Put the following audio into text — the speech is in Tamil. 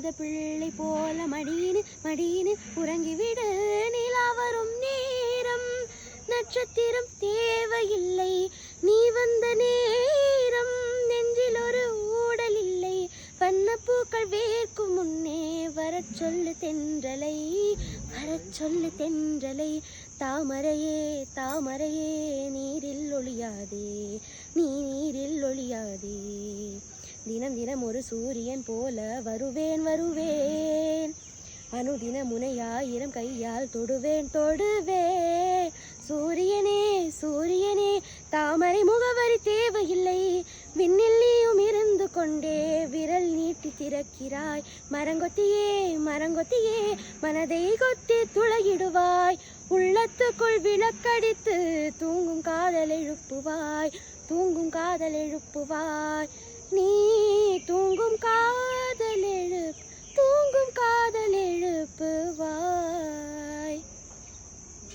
இல்லாத பிள்ளை போல மடியினு உறங்கிவிடு. நிலா வரும் நேரம் நட்சத்திரம் தேவையில்லை, நீ வந்த நேரம் நெஞ்சில் ஒரு ஊடல் இல்லை. வண்ணப்பூக்கள் வேர்க்கும் முன்னே வரச் சொல்லு தென்றலை, வரச் சொல்லு தென்றலை. தாமரையே தாமரையே நீரில் ஒளியாதே, நீ நீரில் ஒளியாதே. தினம் தினம் ஒரு சூரியன் போல வருவேன் வருவேன், அனுதின முனையாயிரம் கையால் தொடுவேன் தொடுவேன். சூரியனே சூரியனே தாமரை முகவரி தேவையில்லை, விண்ணில் நீயும் இருந்து கொண்டே விரல் நீட்டி திறக்கிறாய். மரங்கொத்தியே மரங்கொத்தியே மனதை கொத்தி துளையிடுவாய், உள்ளத்துக்குள் விளக்கடித்து தூங்கும் காதல் எழுப்புவாய், தூங்கும் காதல் எழுப்புவாய். நீ தூங்கும்